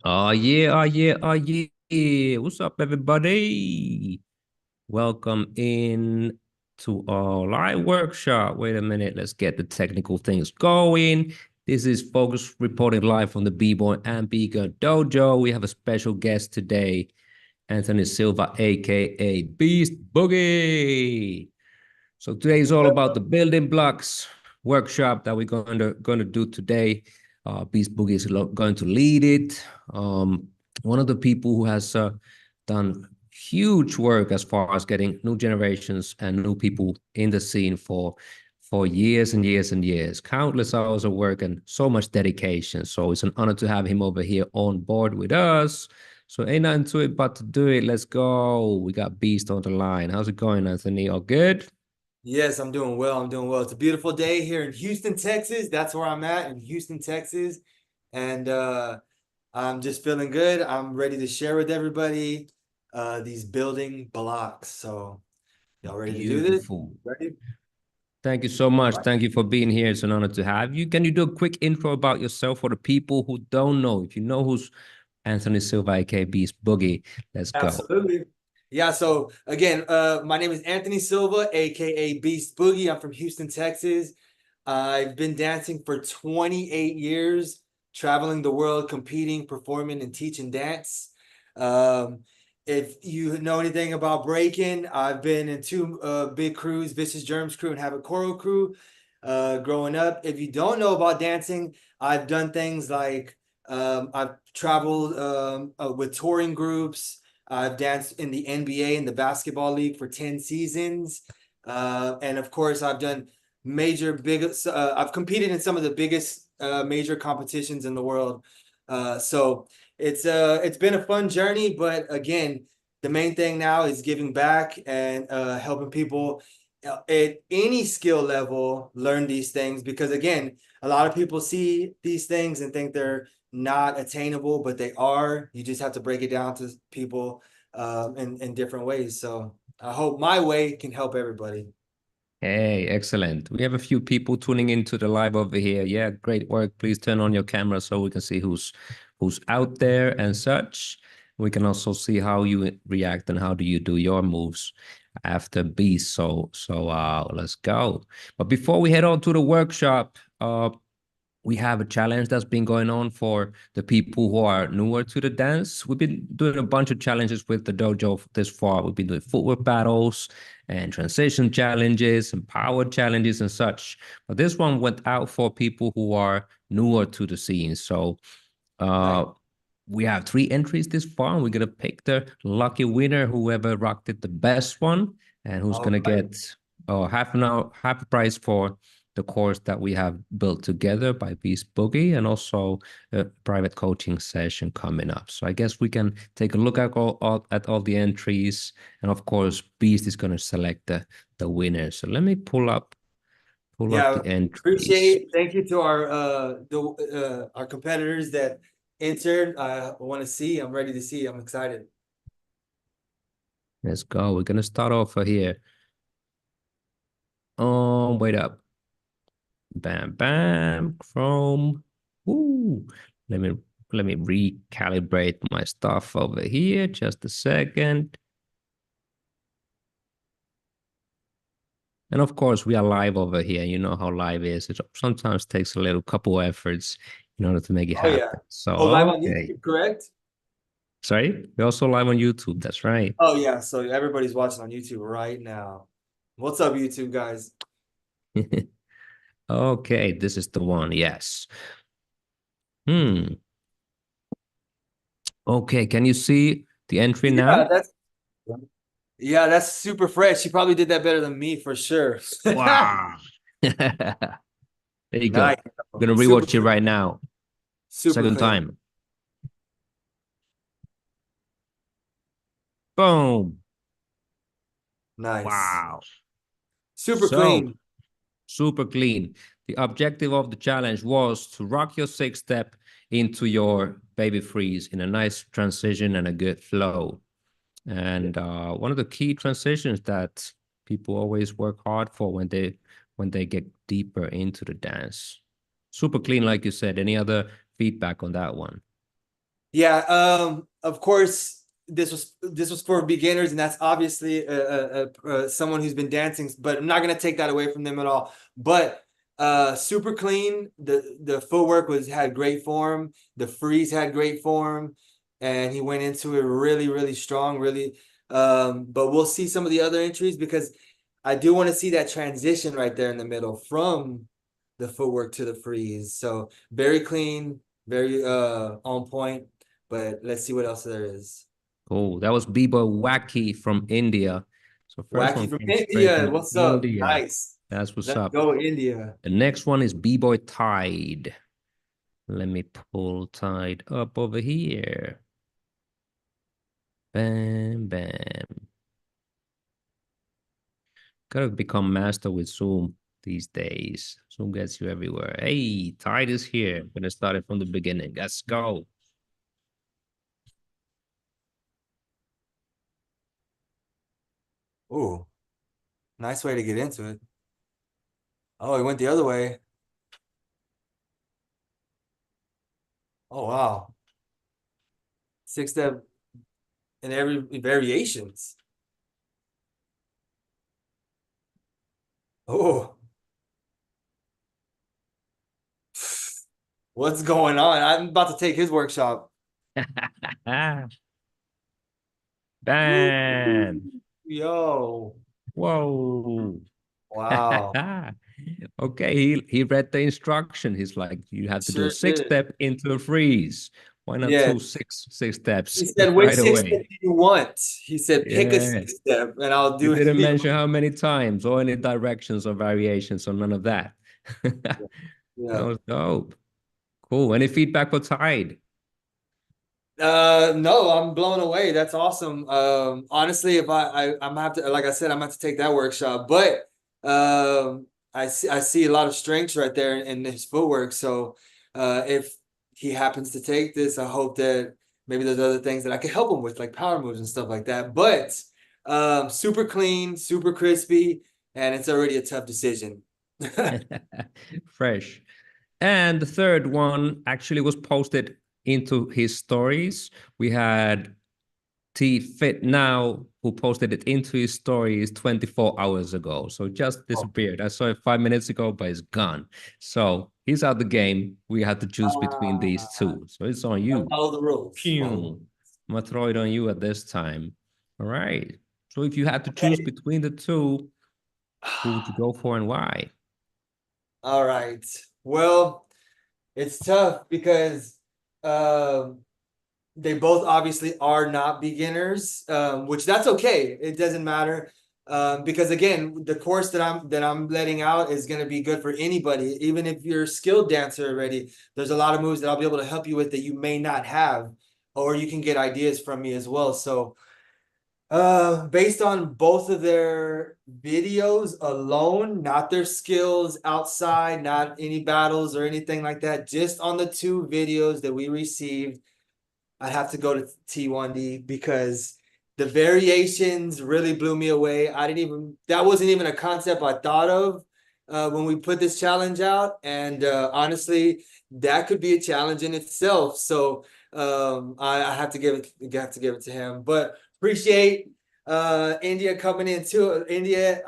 Oh yeah, oh yeah, oh yeah. What's up, everybody? Welcome in to our live workshop. Wait a minute, let's get the technical things going. This is Focus reporting live from the B-Boy and B-Girl Dojo. We have a special guest today, Anthony Silva, aka Beast Boogie. So today is all about the building blocks workshop that we're going to do today. Beast Boogie is going to lead it. One of the people who has done huge work as far as getting new generations and new people in the scene for years and years and years, countless hours of work and so much dedication. So it's an honor to have him over here on board with us. So ain't nothing to it but to do it. Let's go. We got Beast on the line. How's it going, Anthony? All good? Yes, I'm doing well. I'm doing well. It's a beautiful day here in Houston, Texas. That's where I'm at in Houston, Texas. And I'm just feeling good. I'm ready to share with everybody these building blocks. So y'all ready to do this? Beautiful. Ready? Thank you so much. Right. Thank you for being here. It's an honor to have you. Can you do a quick intro about yourself for the people who don't know? If you know who's Anthony Silva, aka Beast Boogie, let's go. Absolutely. Yeah, so again, my name is Anthony Silva, aka Beast Boogie. I'm from Houston, Texas. I've been dancing for 28 years, traveling the world, competing, performing, and teaching dance. Um, if you know anything about breaking, I've been in two big crews, Vicious Germs crew and Habit Choral crew, growing up. If you don't know about dancing, I've done things like I've traveled with touring groups. I've danced in the NBA and the basketball league for 10 seasons. And of course, I've done I've competed in some of the biggest major competitions in the world. So it's been a fun journey, but again, the main thing now is giving back and helping people at any skill level learn these things, because again, a lot of people see these things and think they're not attainable, but they are. You just have to break it down to people in different ways. So I hope my way can help everybody. Hey, excellent. We have a few people tuning into the live over here. Yeah, great work. Please turn on your camera so we can see who's out there and such. We can also see how you react and how do you do your moves after Beast. So let's go. But before we head on to the workshop, we have a challenge that's been going on for the people who are newer to the dance. We've been doing a bunch of challenges with the dojo this far. We've been doing footwork battles and transition challenges and power challenges and such. But this one went out for people who are newer to the scene. So Nice. uh, we have three entries this far, and we're gonna pick the lucky winner, whoever rocked it the best one, and who's All gonna right. get half a prize for the course that we have built together by Beast Boogie, and also a private coaching session coming up. So I guess we can take a look at all the entries, and of course, Beast is gonna select the winner. So let me pull up Yeah, the entries. appreciate. Thank you to our competitors that entered. I want to see. I'm ready to see. I'm excited. Let's go. We're gonna start off here. Oh, wait up. Bam, bam, Chrome. Ooh, let me let me recalibrate my stuff over here. Just a second. And of course, we are live over here. You know how live is. It sometimes takes a little couple efforts in order to make it Oh yeah. happen. So, Oh, live on okay. YouTube, correct? Sorry, we're also live on YouTube. That's right. Oh yeah. So everybody's watching on YouTube right now. What's up, YouTube guys? Okay, this is the one. Yes. Hmm. Okay, can you see the entry Yeah, now? that's super fresh. She probably did that better than me for sure. Wow. There you Nice. go. I'm gonna Super, rewatch it right now. super Second clean. time. Boom. Nice. Wow. Super So clean. super clean. The objective of the challenge was to rock your six step into your baby freeze in a nice transition and a good flow. Yeah. And one of the key transitions that people always work hard for when they get deeper into the dance. Super clean, like you said. Any other feedback on that one? Yeah, of course, this was for beginners, and that's obviously someone who's been dancing, but I'm not gonna take that away from them at all. But super clean. The footwork had great form. The freeze had great form, and he went into it really strong, really. But we'll see some of the other entries because I do want to see that transition right there in the middle from the footwork to the freeze. So very clean, very on point. But let's see what else there is. Oh, that was B-Boy Wacky from India. So first Wacky one from came straight India. from What's up? India. Nice. That's what's Let's up. go, India. The next one is B-Boy Tide. Let me pull Tide up over here. Bam, bam. Gotta become master with Zoom these days. Zoom gets you everywhere. Hey, Tide is here. I'm gonna start it from the beginning. Let's go. Ooh, nice way to get into it. Oh, he went the other way. Oh, wow. Six step in every variations. Oh, what's going on? I'm about to take his workshop. Bam. Yo, Whoa. wow. Okay, he read the instruction. He's like, you have to do a Sure six did. step into the freeze. Why not Yeah. two six steps He said, which right six step away? do you want? He said, pick a Yeah. six step and I'll You do it. didn't mention how many times or any directions or variations or none of that. That Yeah. was dope. Cool. Any feedback for Tide? No, I'm blown away. That's awesome. Honestly, if I'm gonna have to, like I said, I'm gonna have to take that workshop. But I see a lot of strengths right there in his footwork. So if he happens to take this, I hope that maybe there's other things that I could help him with, like power moves and stuff like that. But super clean, super crispy, and it's already a tough decision. Fresh. And the third one actually was posted into his stories. We had T Fit Now, who posted it into his stories 24 hours ago. So just Oh. disappeared. I saw it 5 minutes ago, but it's gone. So he's out the game. We have to choose between these two. So it's on you. Follow the rules. Follow the Pew. I'm gonna throw it on you at this time. All right. So if you had to choose rules. between the two, who would you go for and why? All right. Well, it's tough because um, they both obviously are not beginners, which that's okay. It doesn't matter because again, the course that I'm letting out is going to be good for anybody, even if you're a skilled dancer already. There's a lot of moves that I'll be able to help you with that you may not have, or you can get ideas from me as well. So based on both of their videos alone, not their skills outside, not any battles or anything like that, just on the two videos that we received, I'd have to go to 𝘐𝘯𝘵 because the variations really blew me away. That wasn't even a concept I thought of when we put this challenge out. And honestly, that could be a challenge in itself. So I have to give it to him. But appreciate India coming in too. India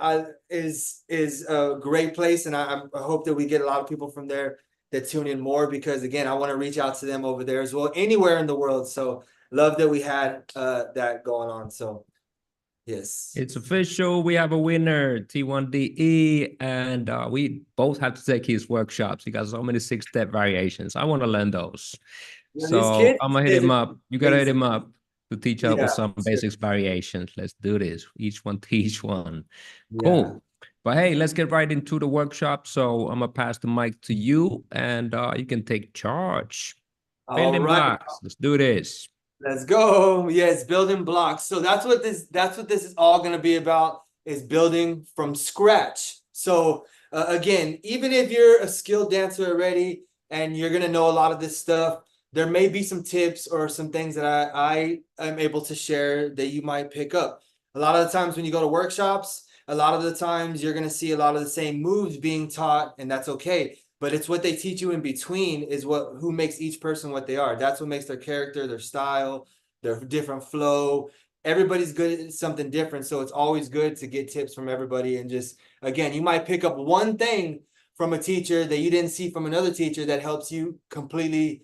is a great place, and I hope that we get a lot of people from there that tune in more because again, I want to reach out to them over there as well, anywhere in the world. So love that we had that going on. So yes. It's official. We have a winner, T1DE, and we both have to take his workshops. He got so many six-step variations. I want to learn those. You know, these So kids I'm these gonna hit days him are up. You gotta hit crazy. him up to teach us with Yeah, some sure. basics variations. Let's do this. Each one teach one. Yeah. Cool. But hey, let's get right into the workshop. So I'm gonna pass the mic to you, and you can take charge. All Building right. blocks. Let's do this. Let's go. Yes, building blocks. So that's what this is all going to be about is building from scratch. So again, even if you're a skilled dancer already and you're going to know a lot of this stuff, there may be some tips or some things that I am able to share that you might pick up. A lot of the times when you go to workshops, a lot of the times you're going to see a lot of the same moves being taught, and that's okay. but it's what they teach you in between is who makes each person what they are. That's what makes their character, their style, their different flow. Everybody's good at something different, so it's always good to get tips from everybody. And just, again, you might pick up one thing from a teacher that you didn't see from another teacher that helps you completely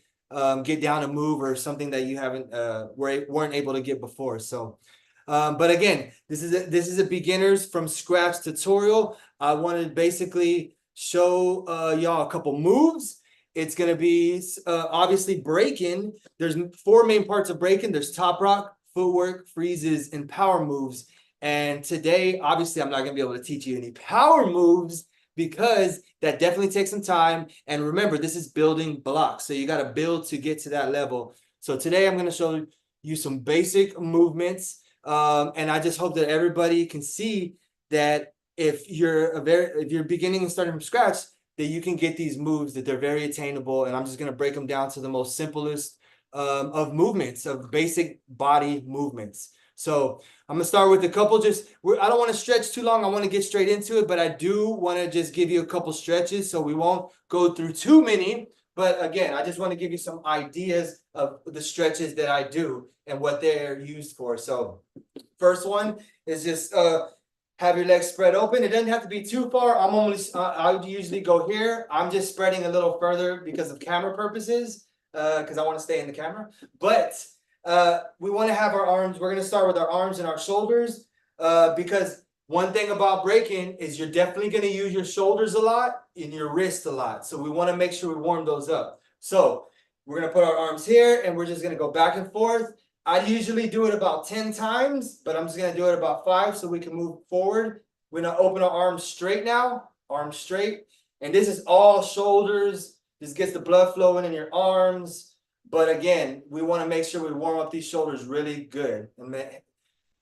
get down a move or something that you haven't weren't able to get before. So but again, this is a beginners from scratch tutorial. I want to basically show y'all a couple moves. It's going to be obviously breaking. There's 4 main parts of breaking. There's top rock, footwork, freezes, and power moves. And today, obviously, I'm not going to be able to teach you any power moves because that definitely takes some time. And remember, this is building blocks. So you got to build to get to that level. So today I'm going to show you some basic movements. And I just hope that everybody can see that if you're beginning and starting from scratch, that you can get these moves, that they're very attainable. And I'm just going to break them down to the most simplest of movements, of basic body movements. So I'm going to start with a couple. I don't want to stretch too long. I want to get straight into it, but I do want to just give you a couple stretches so we won't go through too many. But again, I just want to give you some ideas of the stretches that I do and what they're used for. So first one is just have your legs spread open. It doesn't have to be too far. I usually go here. I'm just spreading a little further because of camera purposes, because I want to stay in the camera. But we want to have our arms. We're going to start with our arms and our shoulders because one thing about breaking is you're definitely going to use your shoulders a lot and your wrist a lot. So we want to make sure we warm those up. So we're going to put our arms here and we're just going to go back and forth. I usually do it about 10 times, but I'm just going to do it about 5 so we can move forward. We're going to open our arms straight now, arms straight. And this is all shoulders. This gets the blood flowing in your arms. But again, we want to make sure we warm up these shoulders really good.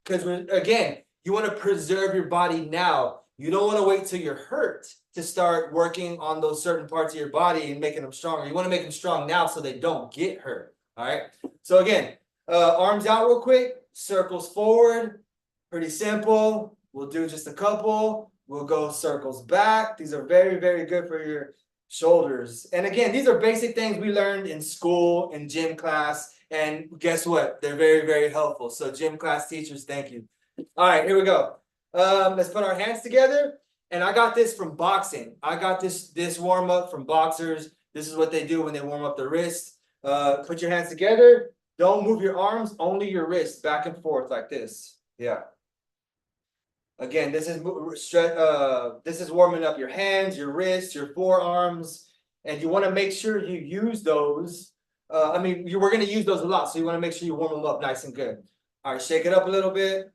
Because again, you want to preserve your body now. You don't want to wait till you're hurt to start working on those certain parts of your body and making them stronger. You want to make them strong now so they don't get hurt. All right. So again, arms out real quick, circles forward. Pretty simple. We'll do just a couple. We'll go circles back. These are very, very good for your shoulders. And again, these are basic things we learned in school, in gym class. And guess what? They're very, very helpful. So gym class teachers, thank you. All right, here we go. Let's put our hands together. And I got this from boxing. I got this warm up from boxers. This is what they do when they warm up their wrists. Put your hands together. Don't move your arms, only your wrists back and forth like this. Yeah. Again, this is warming up your hands, your wrists, your forearms, and you want to make sure you use those. We're going to use those a lot, so you want to make sure you warm them up nice and good. All right, shake it up a little bit.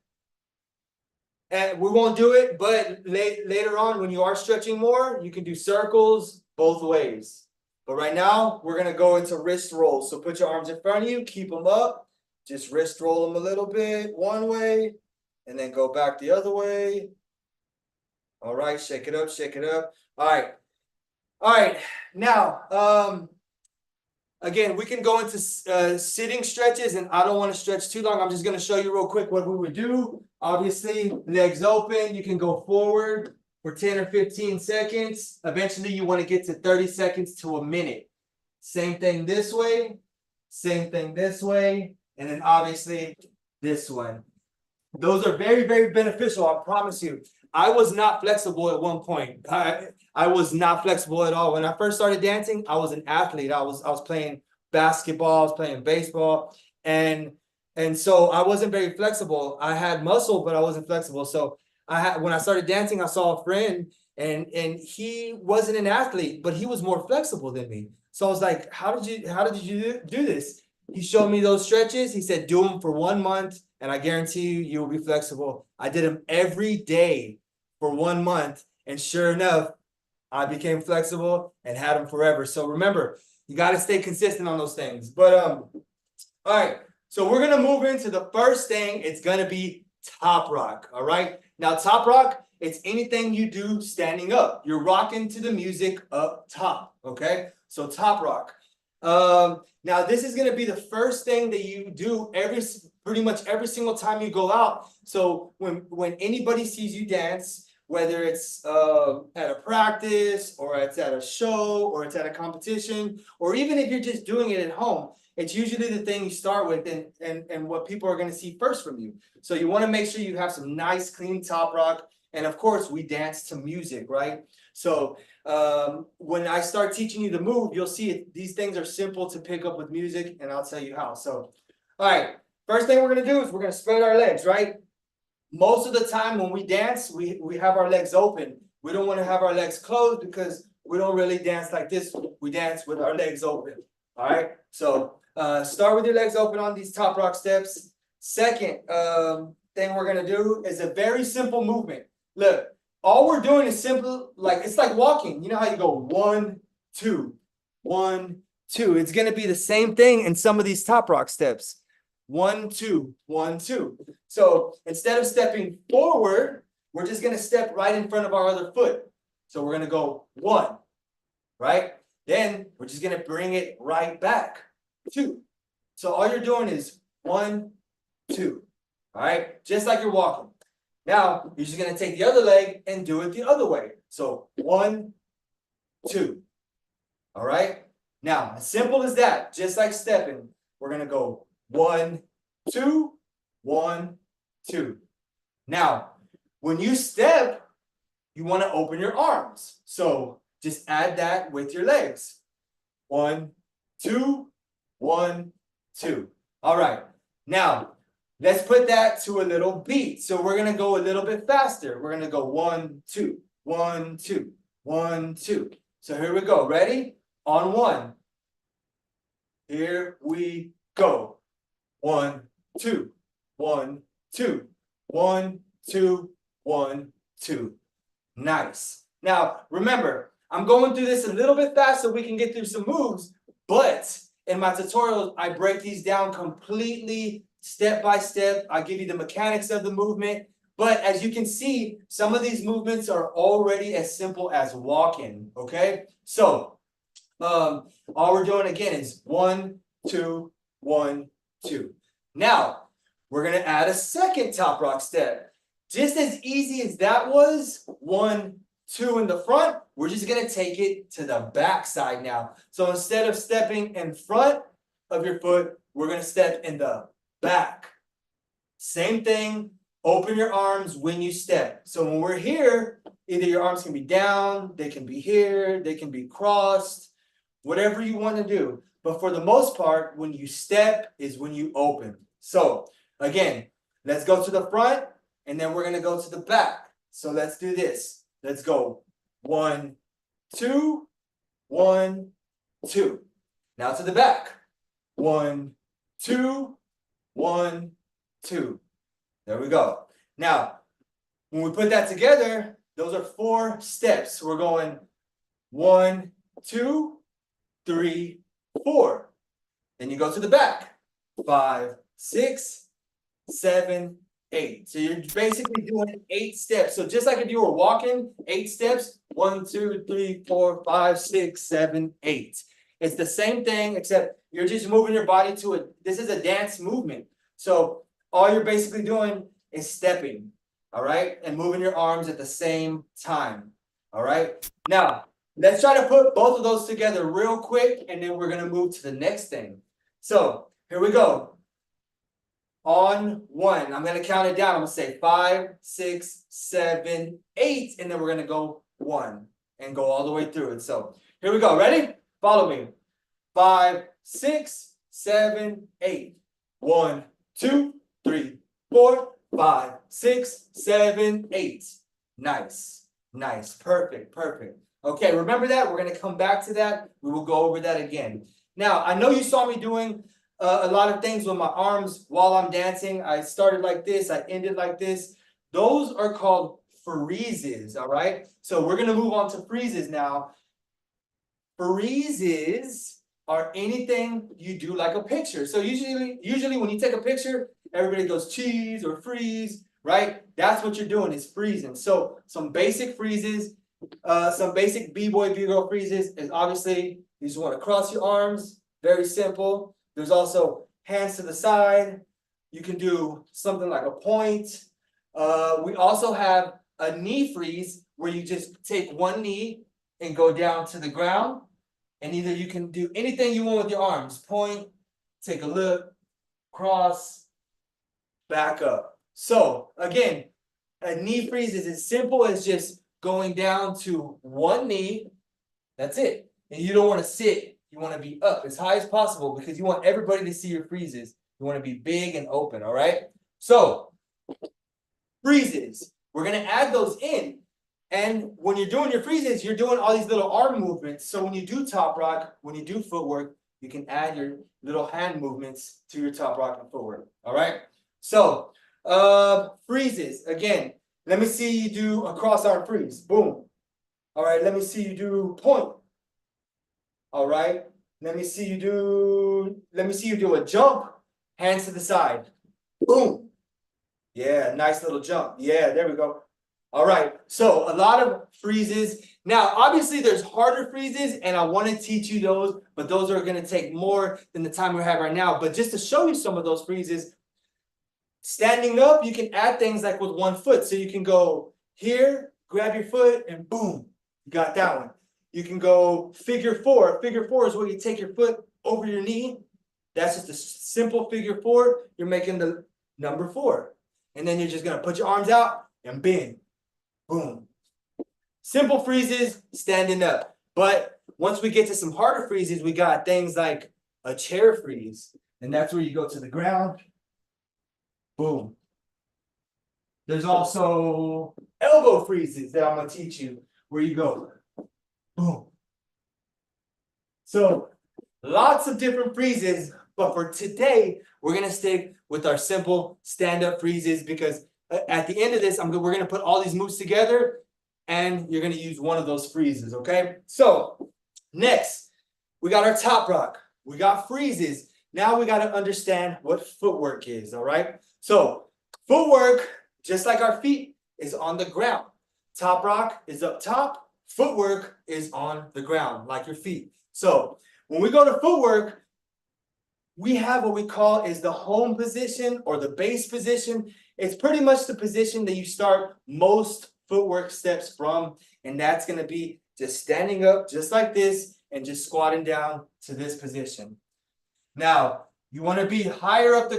And we won't do it, but later on, when you are stretching more, you can do circles both ways. But right now, we're going to go into wrist rolls. So put your arms in front of you, keep them up. Just wrist roll them a little bit one way, and then go back the other way. All right, shake it up, shake it up. All right. All right, now, again, we can go into sitting stretches, and I don't want to stretch too long. I'm just going to show you real quick what we would do. Obviously, legs open. You can go forward for 10 or 15 seconds. Eventually, you want to get to 30 seconds to a minute. Same thing this way. Same thing this way. And then, obviously, this one. Those are very, very beneficial, I promise you. I was not flexible at one point. I was not flexible at all. When I first started dancing, I was an athlete. I was playing basketball, I was playing baseball, and so I wasn't very flexible. I had muscle, but I wasn't flexible. So when I started dancing, I saw a friend, and he wasn't an athlete, but he was more flexible than me. So I was like, how did you do this? He showed me those stretches. He said, do them for 1 month, and I guarantee you will be flexible. I did them every day for 1 month, and sure enough, I became flexible and had them forever. So remember, you got to stay consistent on those things. But all right, so we're gonna move into the first thing. It's gonna be top rock. All right, now top rock, it's anything you do standing up. You're rocking to the music up top. Okay, so top rock. Now this is gonna be the first thing that you do pretty much every single time you go out. So when anybody sees you dance, whether it's at a practice, or it's at a show, or it's at a competition, or even if you're just doing it at home, it's usually the thing you start with and what people are going to see first from you. So you want to make sure you have some nice, clean top rock. And of course, we dance to music, right? So when I start teaching you the move, you'll see it. These things are simple to pick up with music, and I'll tell you how. So, all right, first thing we're going to do is we're going to spread our legs, right? Most of the time when we dance, we have our legs open. We don't want to have our legs closed because we don't really dance like this. We dance with our legs open. All right. So start with your legs open on these top rock steps. Second thing we're going to do is a very simple movement. Look, all we're doing is simple, like it's like walking. You know how you go 1, 2, 1, 2. It's going to be the same thing in some of these top rock steps. 1, 2, 1, 2. So instead of stepping forward, we're just going to step right in front of our other foot. So we're going to go 1, right? Then we're just going to bring it right back. 2. So all you're doing is 1, 2. All right? Just like you're walking. Now, you're just going to take the other leg and do it the other way. So 1, 2. All right? Now, as simple as that, just like stepping, we're going to go 1, 2, 1, 2. Now, when you step, you want to open your arms. So just add that with your legs. 1, 2, 1, 2. All right. Now, let's put that to a little beat. So we're going to go a little bit faster. We're going to go 1, 2, 1, 2, 1, 2. So here we go. Ready? On 1. Here we go. 1, 2, 1, 2, 1, 2, 1, 2. Nice. Now, remember, I'm going through this a little bit fast so we can get through some moves, but in my tutorials, I break these down completely step by step. I give you the mechanics of the movement, but as you can see, some of these movements are already as simple as walking, okay? So, all we're doing again is 1, 2, 1, 2. Now, we're going to add a second top rock step. Just as easy as that was, 1, 2 in the front, we're just going to take it to the back side now. So instead of stepping in front of your foot, we're going to step in the back. Same thing, open your arms when you step. So when we're here, either your arms can be down, they can be here, they can be crossed, whatever you want to do. But for the most part, when you step is when you open. So again, let's go to the front and then we're going to go to the back. So let's do this. Let's go 1, 2, 1, 2. Now to the back. 1, 2, 1, 2. There we go. Now, when we put that together, those are 4 steps. We're going 1, 2, 3, 4. Then you go to the back. 5, 6, 7, 8. So you're basically doing 8 steps. So just like if you were walking, 8 steps. 1, 2, 3, 4, 5, 6, 7, 8. It's the same thing, except you're just moving your body to it. This is a dance movement. So all you're basically doing is stepping, all right? And moving your arms at the same time, all right? Now, let's try to put both of those together real quick, and then we're going to move to the next thing. So here we go. On 1, I'm going to count it down. I'm going to say 5, 6, 7, 8, and then we're going to go 1 and go all the way through it. So here we go. Ready? Follow me. 5, 6, 7, 8. 1, 2, 3, 4, 5, 6, 7, 8. Nice. Nice. Perfect. Perfect. Okay, remember that? We're going to come back to that. We will go over that again. Now, I know you saw me doing a lot of things with my arms while I'm dancing. I started like this. I ended like this. Those are called freezes, all right? So we're going to move on to freezes now. Freezes are anything you do like a picture. So usually when you take a picture, everybody goes cheese or freeze, right? That's what you're doing is freezing. So some basic freezes, some basic b-boy, b-girl freezes is obviously you just want to cross your arms. Very simple. There's also hands to the side. You can do something like a point. We also have a knee freeze where you just take one knee and go down to the ground. And either you can do anything you want with your arms. Point, take a look, cross, back up. So again, a knee freeze is as simple as just going down to one knee. That's it. And you don't want to sit. You want to be up as high as possible because you want everybody to see your freezes. You want to be big and open, all right? So, freezes. We're going to add those in. And when you're doing your freezes, you're doing all these little arm movements. So when you do top rock, when you do footwork, you can add your little hand movements to your top rock and footwork, all right? So, freezes. Again, let me see you do a cross arm freeze. Boom. All right, let me see you do point. All right, let me see you do a jump, hands to the side. Boom. Yeah, nice little jump. Yeah, there we go. All right, so a lot of freezes. Now, obviously, there's harder freezes, and I want to teach you those, but those are going to take more than the time we have right now. But just to show you some of those freezes, standing up, you can add things like with one foot. So you can go here, grab your foot, and boom, you got that one. You can go figure four. Figure four is where you take your foot over your knee. That's just a simple figure four. You're making the number 4. And then you're just going to put your arms out and bend. Boom. Simple freezes, standing up. But once we get to some harder freezes, we got things like a chair freeze. And that's where you go to the ground. Boom. There's also elbow freezes that I'm going to teach you where you go. Boom. So lots of different freezes, but for today, we're going to stick with our simple stand-up freezes because at the end of this, we're going to put all these moves together and you're going to use one of those freezes, okay? So next, we got our top rock. We got freezes. Now we got to understand what footwork is, all right? So footwork, just like our feet, is on the ground. Top rock is up top. Footwork is on the ground, like your feet. So when we go to footwork, we have what we call is the home position or the base position. It's pretty much the position that you start most footwork steps from. And that's going to be just standing up just like this and just squatting down to this position. Now, you want to be higher up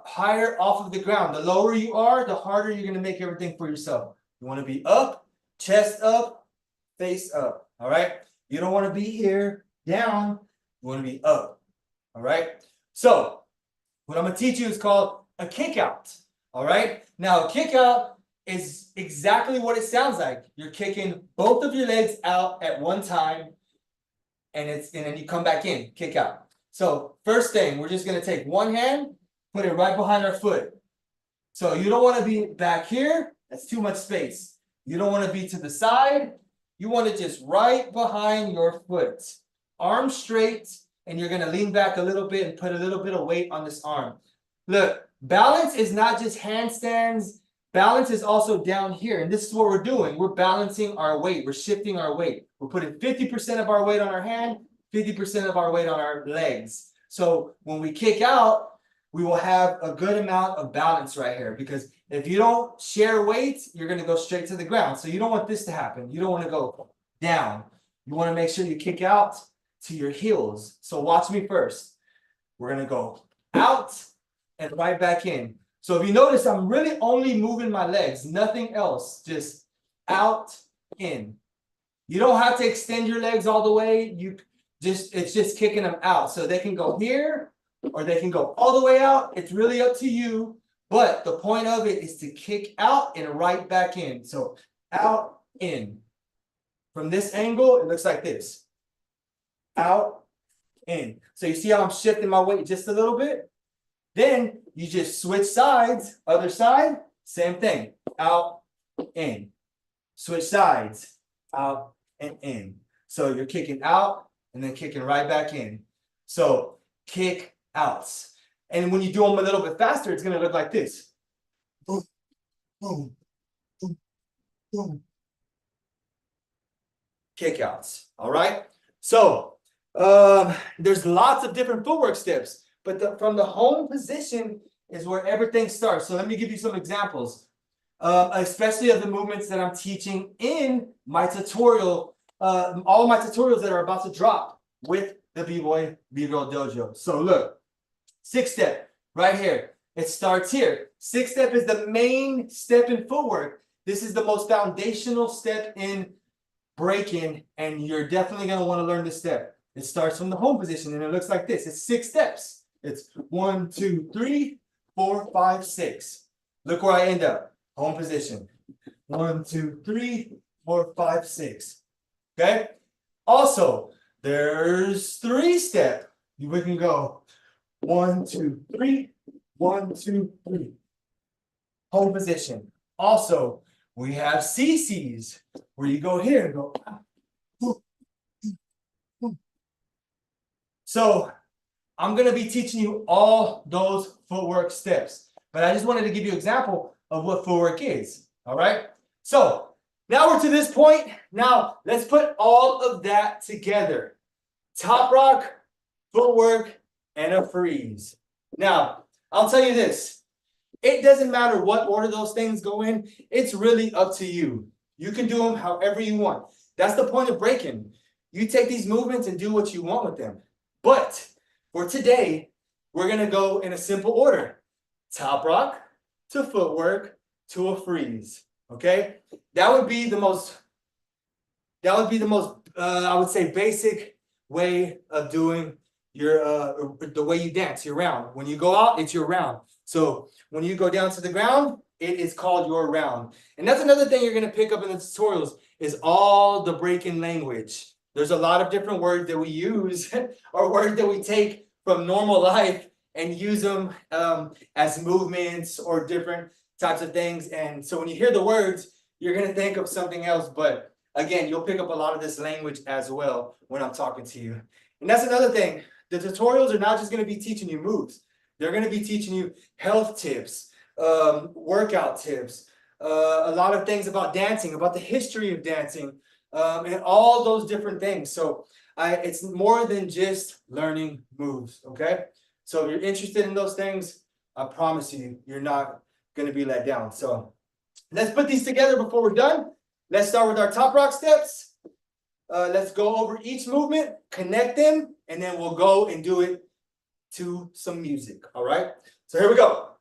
higher off of the ground. The lower you are, the harder you're going to make everything for yourself. You want to be up, chest up, face up. All right. You don't want to be here down. You want to be up. All right. So what I'm going to teach you is called a kick out. All right. Now, a kick out is exactly what it sounds like. You're kicking both of your legs out at one time, and then you come back in, kick out. So first thing, we're just going to take one hand, put it right behind our foot. So you don't want to be back here. That's too much space. You don't want to be to the side. You want to just right behind your foot. Arms straight, and you're going to lean back a little bit and put a little bit of weight on this arm. Look, balance is not just handstands. Balance is also down here. And this is what we're doing. We're balancing our weight. We're shifting our weight. We're putting 50% of our weight on our hand, 50% of our weight on our legs. So when we kick out, we will have a good amount of balance right here, because if you don't share weight, you're going to go straight to the ground. So you don't want this to happen. You don't want to go down. You want to make sure you kick out to your heels. So watch me first. We're going to go out and right back in. So if you notice, I'm really only moving my legs, nothing else, just out, in. You don't have to extend your legs all the way. It's just kicking them out. So they can go here or they can go all the way out. It's really up to you. But the point of it is to kick out and right back in. So out, in. From this angle, it looks like this. Out, in. So you see how I'm shifting my weight just a little bit? Then you just switch sides. Other side, same thing. Out, in. Switch sides. Out and in. So you're kicking out and then kicking right back in. So kick outs. And when you do them a little bit faster, it's going to look like this. Boom, boom, boom, boom. Kick outs. All right. So there's lots of different footwork steps, but from the home position is where everything starts. So let me give you some examples. especially of the movements that I'm teaching in my tutorial, all my tutorials that are about to drop with the B-Boy B-Girl Dojo. So look, 6-step right here. It starts here. 6-step is the main step in footwork. This is the most foundational step in breaking, and you're definitely going to want to learn this step. It starts from the home position, and it looks like this. It's 6 steps. It's 1, 2, 3, 4, 5, 6. Look where I end up. Home position. 1, 2, 3, 4, 5, 6. Okay? Also, there's 3-step. We can go 1, 2, 3, 1, 2, 3. Home position. Also, we have CCs, where you go here and go. So I'm going to be teaching you all those footwork steps, but I just wanted to give you an example of what footwork is. All right. So now we're to this point. Now let's put all of that together. Top rock, footwork, and a freeze. Now, I'll tell you this. It doesn't matter what order those things go in. It's really up to you. You can do them however you want. That's the point of breaking. You take these movements and do what you want with them. But for today, we're going to go in a simple order. Top rock to footwork to a freeze. Okay? That would be the most, I would say, basic way of doing your, the way you dance, your round. When you go out, it's your round. So when you go down to the ground, it is called your round. And that's another thing you're going to pick up in the tutorials is all the breaking language. There's a lot of different words that we use or words that we take from normal life and use them as movements or different types of things. And so when you hear the words, you're going to think of something else. But again, you'll pick up a lot of this language as well when I'm talking to you. And that's another thing. The tutorials are not just going to be teaching you moves. They're going to be teaching you health tips, workout tips, a lot of things about dancing, about the history of dancing, and all those different things. So it's more than just learning moves, okay? So if you're interested in those things, I promise you, you're not going to be let down. So let's put these together before we're done. Let's start with our top rock steps. Let's go over each movement, connect them, and then we'll go and do it to some music, all right? So here we go.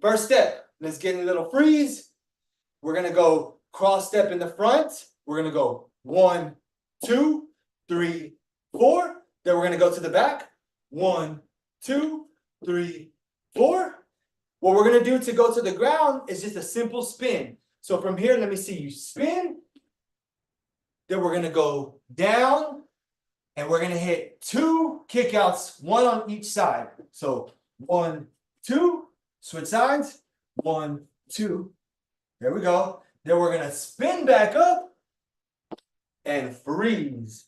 First step, let's get in a little freeze. We're going to go cross step in the front. We're going to go 1, 2, 3, 4. Then we're going to go to the back. 1, 2, 3, 4. What we're going to do to go to the ground is just a simple spin. So from here, let me see you spin. Then we're going to go down. And we're going to hit 2 kickouts, 1 on each side. So 1, 2, switch sides, 1, 2. There we go. Then we're going to spin back up and freeze.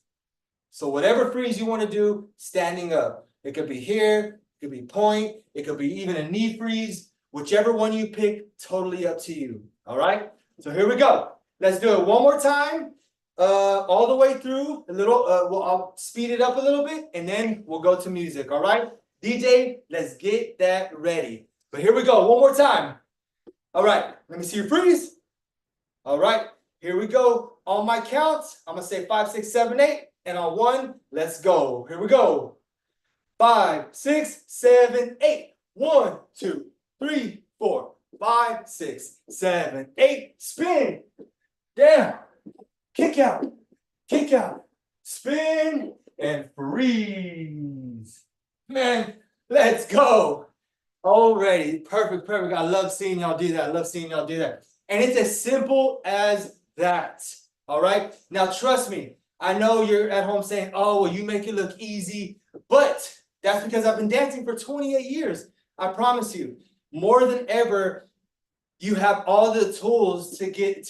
So whatever freeze you want to do, standing up. It could be here, it could be point, it could be even a knee freeze. Whichever one you pick, totally up to you. All right? So here we go. Let's do it one more time. All the way through a little, I'll speed it up a little bit and then we'll go to music. All right, DJ, let's get that ready. But here we go. One more time. All right, let me see your freeze. All right, here we go. On my counts, I'm going to say 5, 6, 7, 8. And on 1, let's go. Here we go. 5, 6, 7, 8. 1, 2, 3, 4, 5, 6, 7, 8. Spin. Down. Kick out, spin, and freeze. Man, let's go. Alrighty, perfect. I love seeing y'all do that. And it's as simple as that. All right? Now, trust me. I know you're at home saying, oh, well, you make it look easy. But that's because I've been dancing for 28 years. I promise you, more than ever, you have all the tools to get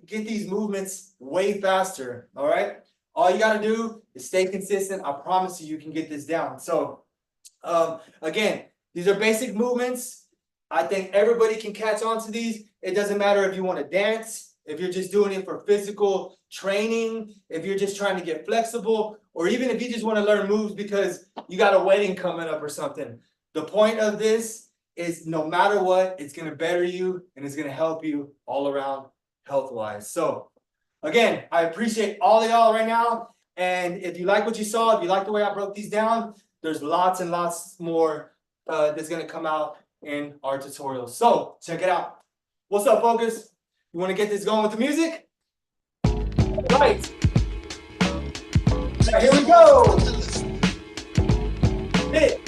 these movements way faster, all right? All you got to do is stay consistent. I promise you, you can get this down. So, again, these are basic movements. I think everybody can catch on to these. It doesn't matter if you want to dance, if you're just doing it for physical training, if you're just trying to get flexible, or even if you just want to learn moves because you got a wedding coming up or something. The point of this is no matter what, it's gonna better you and it's gonna help you all around health-wise. So again, I appreciate all of y'all right now. And if you like what you saw, if you like the way I broke these down, there's lots and lots more that's gonna come out in our tutorials. So check it out. What's up, focus? You wanna get this going with the music? All right. Here we go. Hit.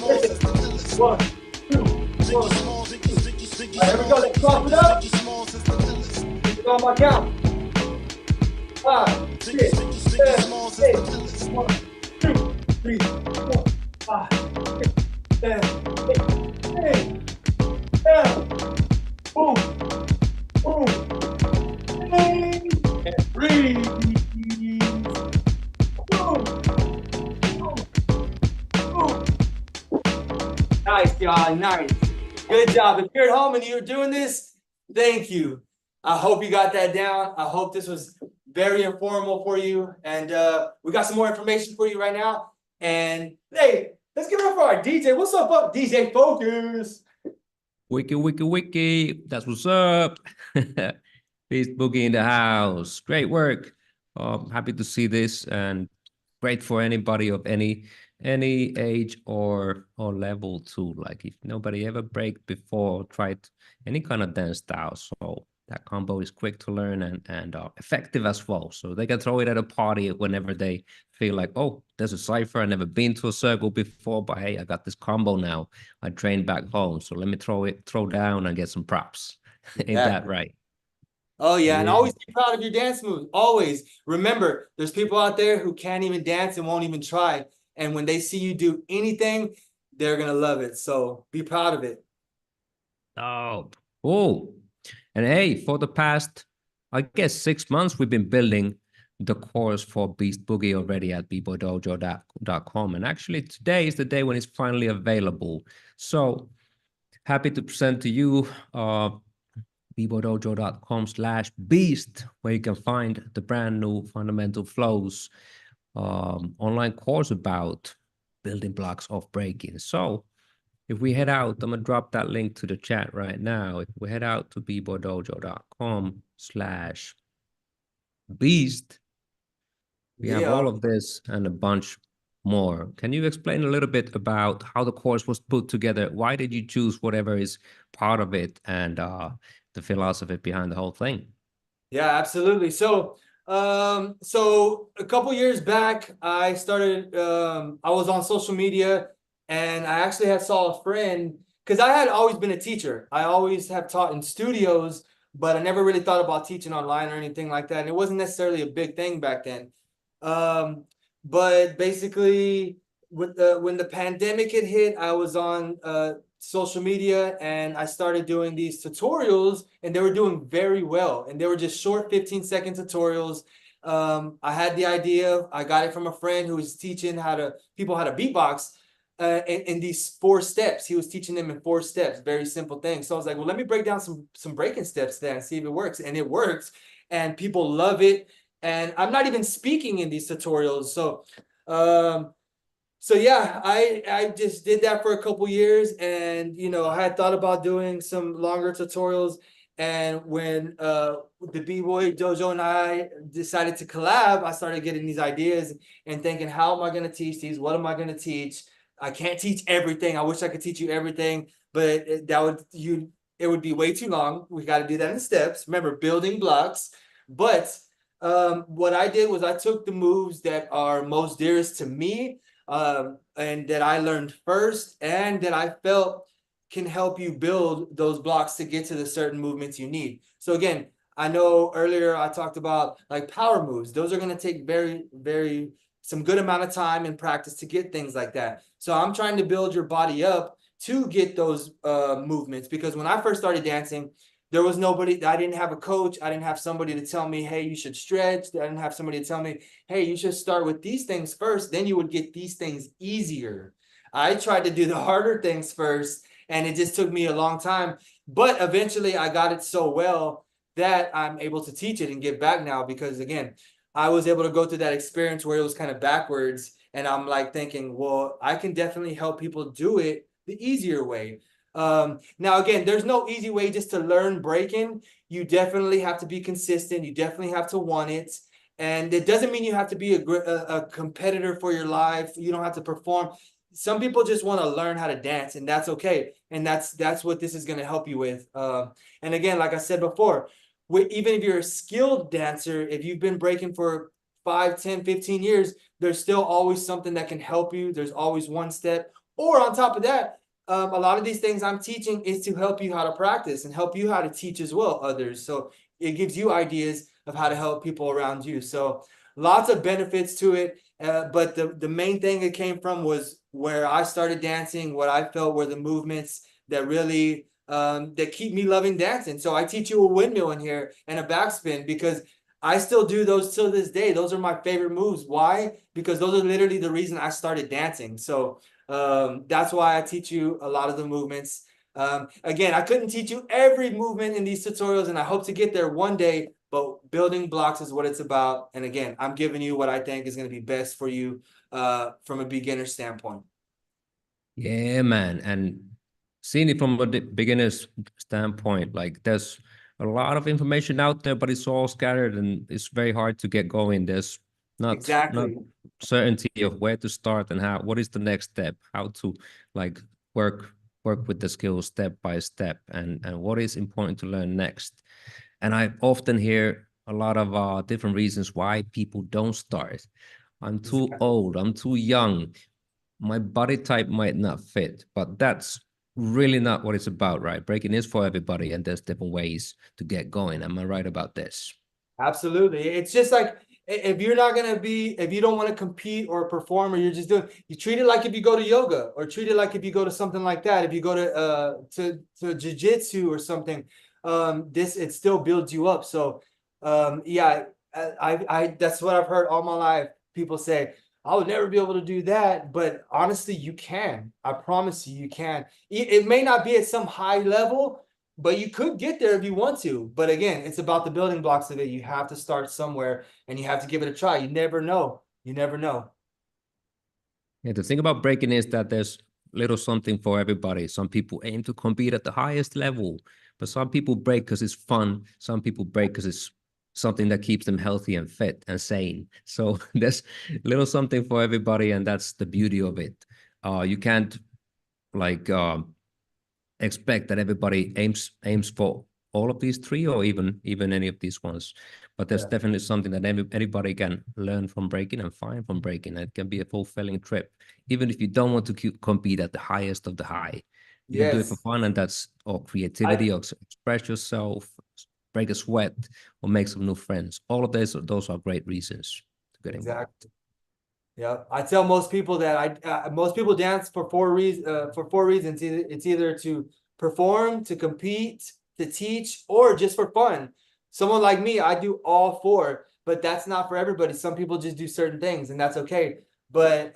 1, 2, 1. All right, here we go. Let's cross it up. Let's go on my count. 5, 6, 7, 8. 1, 2, 3, 4, 5, 6, 7, 8. Hey. Down. Boom. Boom. Hey. And breathe. Boom. Boom. Boom. Nice, y'all. Nice. Good job. If you're at home and you're doing this, thank you. I hope you got that down. I hope this was very informal for you. And we got some more information for you right now. And hey, let's give it up for our DJ. What's up, DJ Focus? Wiki, wiki, wiki. That's what's up. Beast Boogie in the house. Great work. Happy to see this, and great for anybody of any age or level too. Like if nobody ever break before, tried any kind of dance style, so that combo is quick to learn and effective as well. So they can throw it at a party whenever they feel like, oh, there's a cipher. I've never been to a circle before, but hey, I got this combo now. I trained back home, so let me throw down and get some props. Ain't that right? Oh yeah, and always be proud of your dance moves. Always remember, there's people out there who can't even dance and won't even try. And when they see you do anything, they're gonna love it. So be proud of it. Oh, cool. And hey, for the past, I guess 6 months, we've been building the course for Beast Boogie already at 𝘐𝘯𝘵𝘥𝘶𝘤𝘪𝑯𝑆. And actually today is the day when it's finally available. So happy to present to you 𝘐𝘯𝑑𝑜𝑗𝑜.com/beast, where you can find the brand new Fundamental Flows online course about building blocks of breaking. So if we head out, I'm gonna drop that link to the chat right now. If we head out to 𝘐𝘯𝑑𝑜𝑗𝑜.com/beast, we have all of this and a bunch more. Can you explain a little bit about how the course was put together? Why did you choose whatever is part of it, and the philosophy behind the whole thing? Yeah, absolutely. So so a couple years back, I started I was on social media, and I actually had saw a friend, because I had always been a teacher. I always have taught in studios, but I never really thought about teaching online or anything like that. And it wasn't necessarily a big thing back then. But basically, when the pandemic had hit, I was on social media, and I started doing these tutorials, and they were doing very well. And they were just short 15-second tutorials. I had the idea. I got it from a friend who was teaching people how to beatbox in these 4 steps. He was teaching them in 4 steps, very simple things. So I was like, well, let me break down some breaking steps then and see if it works. And it works, and people love it. And I'm not even speaking in these tutorials. So yeah, I just did that for a couple years, and I had thought about doing some longer tutorials. And when the B-Boy Dojo and I decided to collab, I started getting these ideas and thinking, how am I going to teach these? What am I going to teach? I can't teach everything. I wish I could teach you everything, but it would be way too long. We got to do that in steps. Remember, building blocks. But what I did was I took the moves that are most dearest to me, and that I learned first, and that I felt can help you build those blocks to get to the certain movements you need. So again, I know earlier I talked about like power moves. Those are going to take some good amount of time and practice to get things like that. So I'm trying to build your body up to get those movements, because when I first started dancing, there was nobody. I didn't have a coach. I didn't have somebody to tell me, hey, you should stretch. I didn't have somebody to tell me, hey, you should start with these things first. Then you would get these things easier. I tried to do the harder things first, and it just took me a long time. But eventually I got it so well that I'm able to teach it and give back now, because again, I was able to go through that experience where it was kind of backwards, And I'm like thinking, well, I can definitely help people do it the easier way. Now, again, there's no easy way just to learn breaking. You definitely have to be consistent. You definitely have to want it. And it doesn't mean you have to be a competitor for your life. You don't have to perform. Some people just want to learn how to dance, and that's okay. And that's what this is going to help you with. And again, like I said before, even if you're a skilled dancer, if you've been breaking for 5, 10, 15 years, there's still always something that can help you. There's always one step. Or on top of that, a lot of these things I'm teaching is to help you how to practice and help you how to teach as well others. So it gives you ideas of how to help people around you. So lots of benefits to it. But the main thing it came from was where I started dancing, what I felt were the movements that really that keep me loving dancing. So I teach you a windmill in here and a backspin because I still do those till this day. Those are my favorite moves. Why? Because those are literally the reason I started dancing. So that's why I teach you a lot of the movements. Again, I couldn't teach you every movement in these tutorials, and I hope to get there one day, but building blocks is what it's about. And again, I'm giving you what I think is going to be best for you from a beginner standpoint. Yeah, man. And seeing it from a beginner's standpoint, like there's a lot of information out there, but it's all scattered and it's very hard to get going. There's not Exactly. certainty of where to start and what is the next step, how to like work with the skills step by step, and what is important to learn next. And I often hear a lot of different reasons why people don't start. I'm too Exactly. old, I'm too young, my body type might not fit, but that's really not what it's about, right? Breaking is for everybody, and there's different ways to get going. Am I right about this? Absolutely. It's just like if you're not gonna be, if you don't want to compete or perform, or you're just doing, you treat it like if you go to yoga, or treat it like if you go to something like that. If you go to jiu-jitsu or something, this it still builds you up. So yeah, I that's what I've heard all my life. People say, I would never be able to do that, but honestly, you can. I promise you, you can. It may not be at some high level, but you could get there if you want to. But again, it's about the building blocks of it. You have to start somewhere and you have to give it a try. You never know. You never know. Yeah, the thing about breaking is that there's little something for everybody. Some people aim to compete at the highest level, but some people break because it's fun. Some people break because it's something that keeps them healthy and fit and sane. So there's little something for everybody, and that's the beauty of it. You can't like expect that everybody aims for all of these three or even any of these ones, but there's Yeah. definitely something that anybody can learn from breaking and find from breaking. It can be a fulfilling trip, even if you don't want to compete at the highest of the high. You can do it for Yes. fun, and that's or I creativity, or express yourself, break a sweat, or make some new friends. All of those are great reasons to get involved. exactly. Yeah. I tell most people that most people dance for four reasons. It's either to perform, to compete, to teach, or just for fun. Someone like me, I do all four, but that's not for everybody. Some people just do certain things, and that's okay. But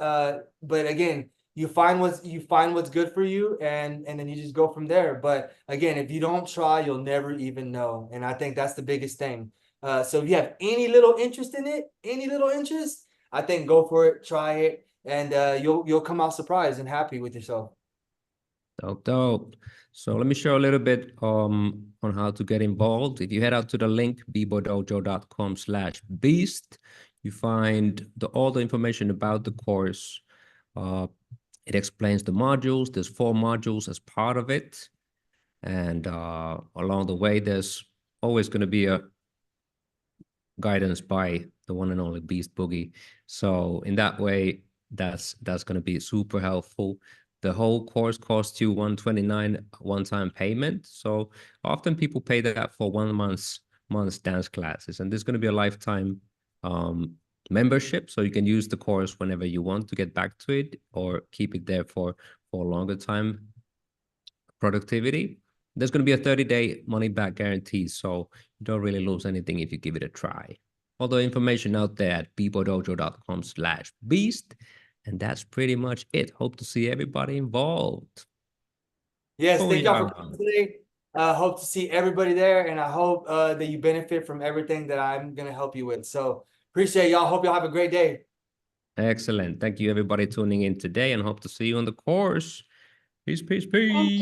again, you find what's good for you, and then you just go from there. But again, if you don't try, you'll never even know. And I think that's the biggest thing. So if you have any little interest in it, any little interest, I think go for it, try it, and you'll come out surprised and happy with yourself. Dope, dope. So let me show a little bit on how to get involved. If you head out to the link 𝘐𝑯𝑑ojo.com/beast, you find all the information about the course. Uh, it explains the modules. There's 4 modules as part of it, and along the way, there's always going to be a guidance by the one and only Beast Boogie. So in that way, that's going to be super helpful. The whole course costs you $129 one-time payment. So often people pay that for 1 month's dance classes, and there's going to be a lifetime membership. So you can use the course whenever you want to get back to it, or keep it there for a longer time productivity. There's going to be a 30-day money-back guarantee, so you don't really lose anything if you give it a try. All the information out there at 𝘐𝑯𝑑ojo.com/beast, and that's pretty much it. Hope to see everybody involved. Yes, Oh thank y'all yeah, for coming today. Hope to see everybody there, and I hope that you benefit from everything that I'm gonna help you with. So appreciate y'all. Hope y'all have a great day. Excellent. Thank you, everybody, tuning in today, and hope to see you on the course. Peace, peace, peace.